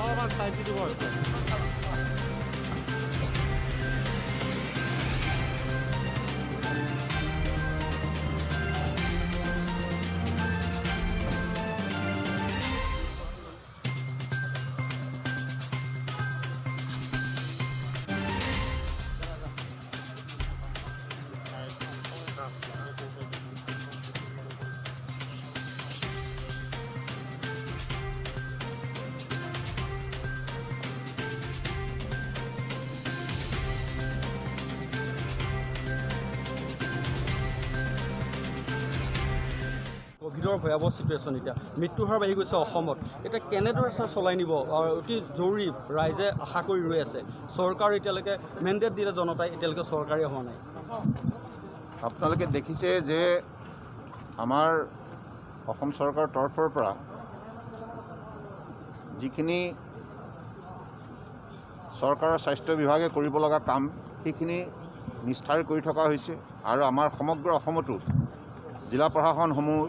অলপমান চাই দিব হৈছে। কোভিডৰ ভয়াৱহ চিটুৱেশ্যন এতিয়া মৃত্যুৰ হাৰ বাঢ়ি গৈছে অসমত। এতিয়া কেনেদৰে চলাই নিব অতি জৰুৰী, ৰাইজে আশা কৰি ৰৈ আছে। চৰকাৰ এতিয়ালৈকে মেণ্ডেট দিলে জনতাই, এতিয়ালৈকে চৰকাৰে হোৱা নাই। আপোনালোকে দেখিছে যে আমাৰ অসম চৰকাৰৰ তৰফৰ পৰা যিখিনি চৰকাৰৰ স্বাস্থ্য বিভাগে কৰিব লগা কাম সেইখিনি নিষ্ঠাৰে কৰি থকা হৈছে। আৰু আমাৰ সমগ্ৰ অসমতো জিলা প্ৰশাসনসমূহ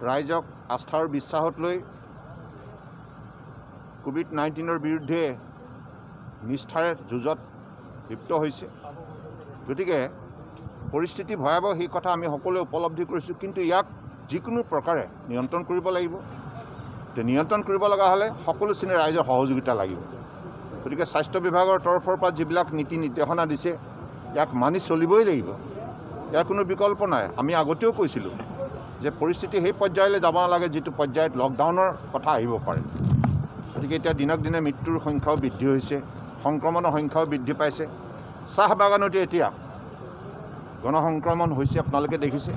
ৰাইজক আস্থা আৰু বিশ্বাসত লৈ কোভিড-19ৰ বিৰুদ্ধে নিষ্ঠাৰে যুঁজত লিপ্ত হৈছে। গতিকে পৰিস্থিতি ভয়াৱহ, সেই কথা আমি সকলোৱে উপলব্ধি কৰিছোঁ। কিন্তু ইয়াক যিকোনো প্ৰকাৰে নিয়ন্ত্ৰণ কৰিব লাগিব। নিয়ন্ত্ৰণ কৰিব লগা হ'লে সকলো শ্ৰেণীৰ ৰাইজৰ সহযোগিতা লাগিব। গতিকে স্বাস্থ্য বিভাগৰ তৰফৰ পৰা যিবিলাক নীতি নিৰ্দেশনা দিছে ইয়াক মানি চলিবই লাগিব। ইয়াৰ কোনো বিকল্প নাই। আমি আগতেও কৈছিলোঁ যে পৰিস্থিতি সেই পৰ্যায়লৈ যাব নালাগে যিটো পৰ্যায়ত লকডাউনৰ কথা আহিব পাৰে। গতিকে এতিয়া দিনক দিনে মৃত্যুৰ সংখ্যাও বৃদ্ধি হৈছে, সংক্ৰমণৰ সংখ্যাও বৃদ্ধি পাইছে। চাহ বাগানতে এতিয়া গণসংক্ৰমণ হৈছে, আপোনালোকে দেখিছে।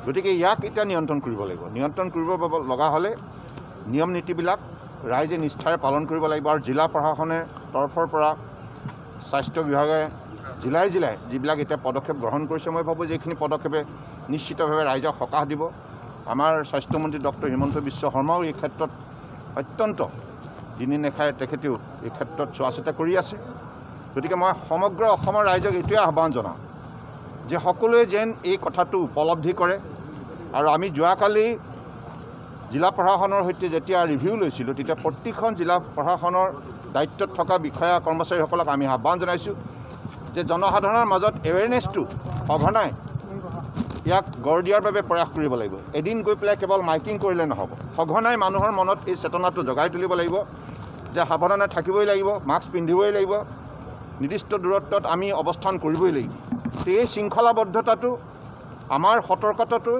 গতিকে ইয়াক এতিয়া নিয়ন্ত্ৰণ কৰিব লাগিব। নিয়ন্ত্ৰণ কৰিব লগা হ'লে নিয়ম নীতিবিলাক ৰাইজে নিষ্ঠাৰে পালন কৰিব লাগিব। আৰু জিলা প্ৰশাসনে তৰফৰ পৰা স্বাস্থ্য বিভাগে জিলাই জিলাই যিবিলাক এতিয়া পদক্ষেপ গ্ৰহণ কৰিছে, মই ভাবোঁ যে এইখিনি পদক্ষেপে নিশ্চিতভাৱে ৰাইজক সকাহ দিব। আমাৰ স্বাস্থ্যমন্ত্ৰী ডক্টৰ হিমন্ত বিশ্ব শৰ্মাও এই ক্ষেত্ৰত অত্যন্ত দিনে নিশাই তেখেতেও এই ক্ষেত্ৰত চোৱা চিতা কৰি আছে। গতিকে মই সমগ্ৰ অসমৰ ৰাইজক এইটোৱে আহ্বান জনাওঁ যে সকলোৱে যেন এই কথাটো উপলব্ধি কৰে। আৰু আমি যোৱাকালি জিলা প্ৰশাসনৰ সৈতে যেতিয়া ৰিভিউ লৈছিলোঁ তেতিয়া প্ৰতিখন জিলা প্ৰশাসনৰ দায়িত্বত থকা বিষয়া কৰ্মচাৰীসকলক আমি আহ্বান জনাইছোঁ যে জনসাধাৰণৰ মাজত এৱেৰনেছটো সঘনাই ইয়াক গঢ় দিয়াৰ বাবে প্ৰয়াস কৰিব লাগিব। এদিন গৈ পেলাই কেৱল মাইকিং কৰিলে নহ'ব, সঘনাই মানুহৰ মনত এই চেতনাটো জগাই তুলিব লাগিব যে সাৱধানে থাকিবই লাগিব, মাস্ক পিন্ধিবই লাগিব, নিৰ্দিষ্ট দূৰত্বত আমি অৱস্থান কৰিবই লাগিব। এই শৃংখলাবদ্ধতাটো আমাৰ সতৰ্কতাটো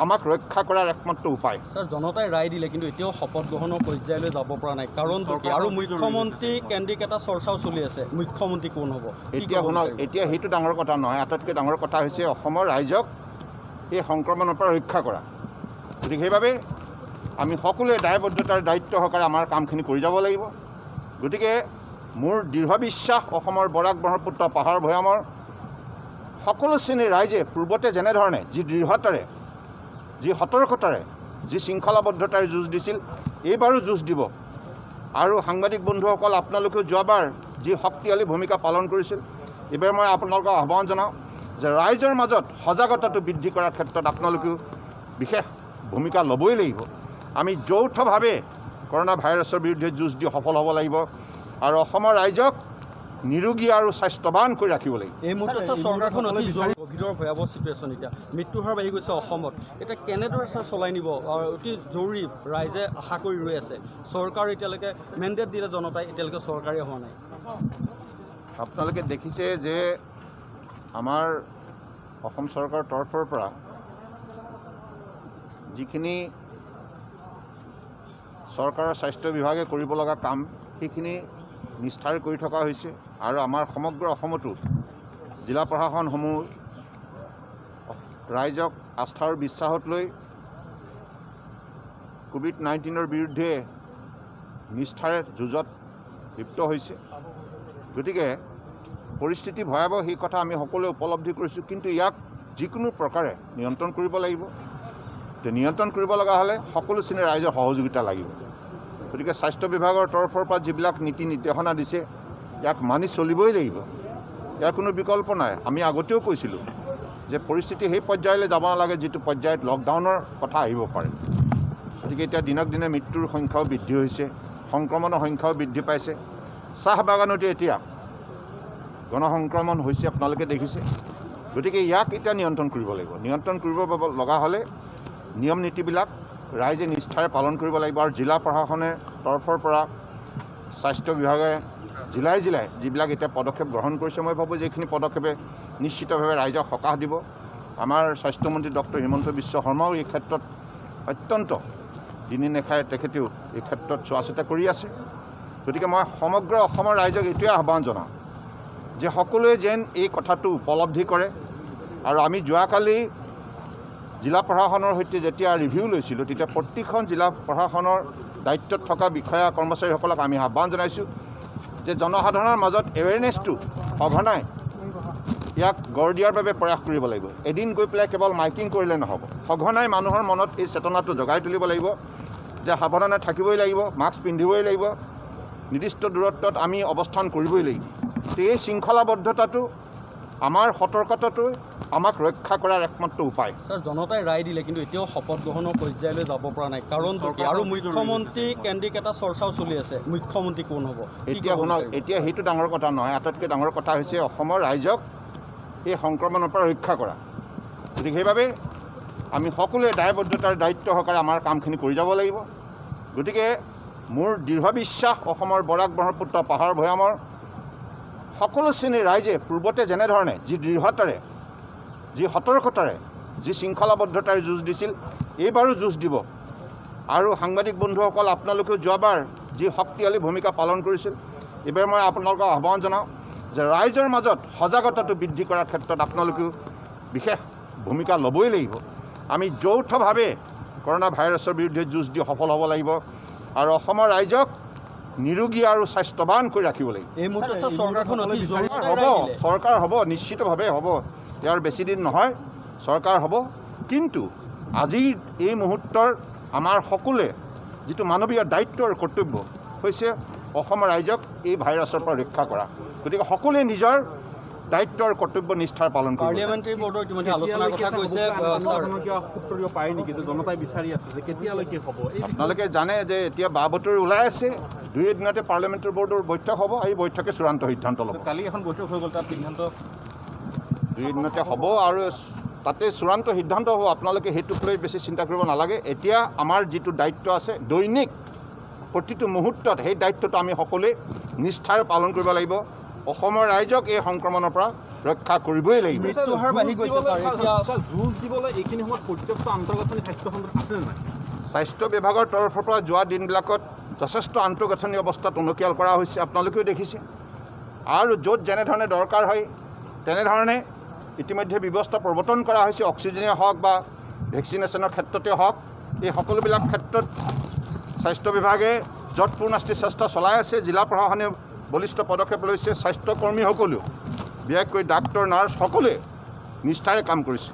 আমাক ৰক্ষা কৰাৰ একমাত্ৰ উপায়। ছাৰ, জনতাই ৰায় দিলে কিন্তু এতিয়াও শপত গ্ৰহণৰ পৰ্যায়লৈ যাব পৰা নাই, কাৰণটো কি? আৰু মুখ্যমন্ত্ৰী কেন্দ্ৰিক এটা চৰ্চাও চলি আছে, মুখ্যমন্ত্ৰী কোন হ'ব এতিয়া শুনক। এতিয়া সেইটো ডাঙৰ কথা নহয়, আটাইতকৈ ডাঙৰ কথা হৈছে অসমৰ ৰাইজক এই সংক্ৰমণৰ পৰা ৰক্ষা কৰা। গতিকে সেইবাবে আমি সকলোৱে দায়বদ্ধতাৰ দায়িত্ব সহকাৰে আমাৰ কামখিনি কৰি যাব লাগিব। গতিকে মোৰ দৃঢ় বিশ্বাস অসমৰ বৰাক ব্ৰহ্মপুত্ৰ পাহাৰ ভৈয়ামৰ সকলো শ্ৰেণীৰ ৰাইজে পূৰ্বতে যেনেধৰণে যি দৃঢ়তাৰে, যি সতৰ্কতাৰে, যি শৃংখলাবদ্ধতাৰে যুঁজ দিছিল, এইবাৰো যুঁজ দিব। আৰু সাংবাদিক বন্ধুসকল, আপোনালোকেও যোৱাবাৰ যি শক্তিশালী ভূমিকা পালন কৰিছিল, এইবাৰ মই আপোনালোকক আহ্বান জনাওঁ যে ৰাইজৰ মাজত সজাগতাটো বৃদ্ধি কৰাৰ ক্ষেত্ৰত আপোনালোকেও বিশেষ ভূমিকা ল'বই লাগিব। আমি যৌথভাৱে কৰোণা ভাইৰাছৰ বিৰুদ্ধে যুঁজ দি সফল হ'ব লাগিব আৰু অসমৰ ৰাইজক নিৰোগী আৰু স্বাস্থ্যৱান কৰি ৰাখিব লাগিব। এই মুহূৰ্তত চৰকাৰখন অতি জৰুৰী, কোভিডৰ ভয়াৱহ চিটুৱেশ্যন এতিয়া মৃত্যুৰ হাৰ বাঢ়ি গৈছে অসমত। এতিয়া কেনেদৰে চলাই নিব অতি জৰুৰী, ৰাইজে আশা কৰি ৰৈ আছে। চৰকাৰ এতিয়ালৈকে মেণ্ডেট দিলে জনতাই, এতিয়ালৈকে চৰকাৰে হোৱা নাই। আপোনালোকে দেখিছে যে আমাৰ অসম চৰকাৰৰ তৰফৰ পৰা যিখিনি চৰকাৰৰ স্বাস্থ্য বিভাগে কৰিব লগা কাম সেইখিনি নিষ্ঠাৰে কৰি থকা হৈছে। আৰু আমাৰ সমগ্ৰ অসমতো জিলা প্ৰশাসনসমূহ ৰাইজক আস্থা আৰু বিশ্বাসত লৈ কোভিড-19ৰ বিৰুদ্ধে নিষ্ঠাৰে যুঁজত লিপ্ত হৈছে। গতিকে পৰিস্থিতি ভয়াৱহ, সেই কথা আমি সকলোৱে উপলব্ধি কৰিছোঁ। কিন্তু ইয়াক যিকোনো প্ৰকাৰে নিয়ন্ত্ৰণ কৰিব লাগিব। নিয়ন্ত্ৰণ কৰিব লগা হ'লে সকলো শ্ৰেণীৰ ৰাইজৰ সহযোগিতা লাগিব। গতিকে স্বাস্থ্য বিভাগৰ তৰফৰ পৰা যিবিলাক নীতি নিৰ্দেশনা দিছে ইয়াক মানি চলিবই লাগিব। ইয়াৰ কোনো বিকল্প নাই। আমি আগতেও কৈছিলোঁ যে পৰিস্থিতি সেই পৰ্যায়লৈ যাব নালাগে যিটো পৰ্যায়ত লকডাউনৰ কথা আহিব পাৰে। গতিকে এতিয়া দিনক দিনে মৃত্যুৰ সংখ্যাও বৃদ্ধি হৈছে, সংক্ৰমণৰ সংখ্যাও বৃদ্ধি পাইছে। চাহ বাগানতে এতিয়া গণসংক্ৰমণ হৈছে, আপোনালোকে দেখিছে। গতিকে ইয়াক এতিয়া নিয়ন্ত্ৰণ কৰিব লাগিব। নিয়ন্ত্ৰণ কৰিব লগা হ'লে নিয়ম নীতিবিলাক ৰাইজে নিষ্ঠাৰে পালন কৰিব লাগিব। আৰু জিলা প্ৰশাসনৰ তৰফৰ পৰা স্বাস্থ্য বিভাগে জিলাই জিলাই যিবিলাক এতিয়া পদক্ষেপ গ্ৰহণ কৰিছে, মই ভাবোঁ যে এইখিনি পদক্ষেপে নিশ্চিতভাৱে ৰাইজক সকাহ দিব। আমাৰ স্বাস্থ্যমন্ত্ৰী ডক্টৰ হিমন্ত বিশ্ব শৰ্মাও এই ক্ষেত্ৰত অত্যন্ত দিনে নিশাই তেখেতেও এই ক্ষেত্ৰত চোৱা চিতা কৰি আছে। গতিকে মই সমগ্ৰ অসমৰ ৰাইজক এইটোৱে আহ্বান জনাওঁ যে সকলোৱে যেন এই কথাটো উপলব্ধি কৰে। আৰু আমি যোৱাকালি জিলা প্ৰশাসনৰ সৈতে যেতিয়া ৰিভিউ লৈছিলোঁ, তেতিয়া প্ৰতিখন জিলা প্ৰশাসনৰ দায়িত্বত থকা বিষয়া কৰ্মচাৰীসকলক আমি আহ্বান জনাইছোঁ যে জনসাধাৰণৰ মাজত এৱেৰনেছটো সঘনাই ইয়াক গঢ় দিয়াৰ বাবে প্ৰয়াস কৰিব লাগিব। এদিন গৈ পেলাই কেৱল মাইকিং কৰিলে নহ'ব, সঘনাই মানুহৰ মনত এই চেতনাটো জগাই তুলিব লাগিব যে সাৱধানে থাকিবই লাগিব, মাস্ক পিন্ধিবই লাগিব, নিৰ্দিষ্ট দূৰত্বত আমি অৱস্থান কৰিবই লাগিব। এই শৃংখলাবদ্ধতাটো আমাৰ সতৰ্কতাটো আমাক ৰক্ষা কৰাৰ একমাত্ৰ উপায়। স্যাৰ, জনতাই ৰায় দিলে কিন্তু এতিয়াও শপত গ্ৰহণৰ পৰ্যায়লৈ যাব পৰা নাই, কাৰণটো কি? আৰু মুখ্যমন্ত্ৰী কেন্দ্ৰিক এটা চৰ্চাও চলি আছে, মুখ্যমন্ত্ৰী কোন হ'ব এতিয়া শুনক, এতিয়া সেইটো ডাঙৰ কথা নহয়। আটাইতকৈ ডাঙৰ কথা হৈছে অসমৰ ৰাইজক এই সংক্ৰমণৰ পৰা ৰক্ষা কৰা। গতিকে সেইবাবে আমি সকলোৱে দায়বদ্ধতাৰ দায়িত্ব সহকাৰে আমাৰ কামখিনি কৰি যাব লাগিব। গতিকে মোৰ দৃঢ় বিশ্বাস অসমৰ বৰাক ব্ৰহ্মপুত্ৰ পাহাৰ ভৈয়ামৰ সকলো শ্ৰেণীৰ ৰাইজে পূৰ্বতে যেনেধৰণে যি দৃঢ়তাৰে, যি সতৰ্কতাৰে, যি শৃংখলাবদ্ধতাৰে যুঁজ দিছিল, এইবাৰো যুঁজ দিব। আৰু সাংবাদিক বন্ধুসকল, আপোনালোকেও যোৱাবাৰ যি শক্তিশালী ভূমিকা পালন কৰিছিল, এইবাৰ মই আপোনালোকক আহ্বান জনাওঁ যে ৰাইজৰ মাজত সজাগতাটো বৃদ্ধি কৰাৰ ক্ষেত্ৰত আপোনালোকেও বিশেষ ভূমিকা ল'বই লাগিব। আমি যৌথভাৱে কৰোণা ভাইৰাছৰ বিৰুদ্ধে যুঁজ দি সফল হ'ব লাগিব আৰু অসমৰ ৰাইজক নিৰোগী আৰু স্বাস্থ্যৱান কৰি ৰাখিব লাগিব। এই মুহূৰ্তত চৰকাৰখন চৰকাৰ হ'ব, নিশ্চিতভাৱে হ'ব। ইয়াৰ বেছিদিন নহয়, চৰকাৰ হ'ব। কিন্তু আজিৰ এই মুহূৰ্তৰ আমাৰ সকলোৱে যিটো মানৱীয় দায়িত্ব আৰু কৰ্তব্য হৈছে অসমৰ ৰাইজক এই ভাইৰাছৰ পৰা ৰক্ষা কৰা। গতিকে সকলোৱে নিজৰ দায়িত্ব আৰু কৰ্তব্য নিষ্ঠাৰে পালন কৰিব। পাৰ্লিয়ামেণ্টাৰী বৰ্ডৰ ইতিমধ্যে আলোচনাৰ কথা কৈছে, পায় নেকি যে জনতাই বিচাৰি আছে যে কেতিয়ালৈকে হ'ব? আপোনালোকে জানে যে এতিয়া বা বতৰি ওলাই আছে, 2 দিনতে পাৰ্লিয়ামেণ্টাৰী বৰ্ডৰ বৈঠক হ'ব। এই বৈঠকে চূড়ান্ত সিদ্ধান্ত ল'ব। কালি এখন বৈঠক হৈ গ'ল, তাত সিদ্ধান্ত 2 দিনতে হ'ব আৰু তাতে চূড়ান্ত সিদ্ধান্ত হ'ব। আপোনালোকে সেইটোক লৈ বেছি চিন্তা কৰিব নালাগে। এতিয়া আমাৰ যিটো দায়িত্ব আছে দৈনিক প্ৰতিটো মুহূৰ্তত, সেই দায়িত্বটো আমি সকলোৱে নিষ্ঠাৰে পালন কৰিব লাগিব। অসমৰ ৰাইজক এই সংক্ৰমণৰ পৰা ৰক্ষা কৰিবই লাগিব। মৃত্যু হাৰ বাঢ়ি গৈছে। যুঁজ দিবলৈ এইখিনি সময়ত পৰ্যাপ্ত আন্তঃগাঁথনি স্বাস্থ্য খণ্ডত আছে নে নাই? স্বাস্থ্য বিভাগৰ তৰফৰ পৰা যোৱা দিনবিলাকত যথেষ্ট আন্তঃগাঁথনি অৱস্থা টনকিয়াল কৰা হৈছে, আপোনালোকেও দেখিছে। আৰু য'ত যেনেধৰণে দৰকাৰ হয় তেনেধৰণে ইতিমধ্যে ব্যৱস্থা প্ৰৱৰ্তন কৰা হৈছে। অক্সিজেনেই হওক বা ভেকচিনেশ্যনৰ ক্ষেত্ৰতে হওক, এই সকলোবিলাক ক্ষেত্ৰত স্বাস্থ্য বিভাগে যৎপূৰ্ণাস্তি চেষ্টা চলাই আছে। জিলা প্ৰশাসনে বলিষ্ঠ পদক্ষেপ লৈছে। স্বাস্থ্যকৰ্মীসকলেও, বিশেষকৈ ডাক্তৰ, নাৰ্ছ সকলোৱে নিষ্ঠাৰে কাম কৰিছে।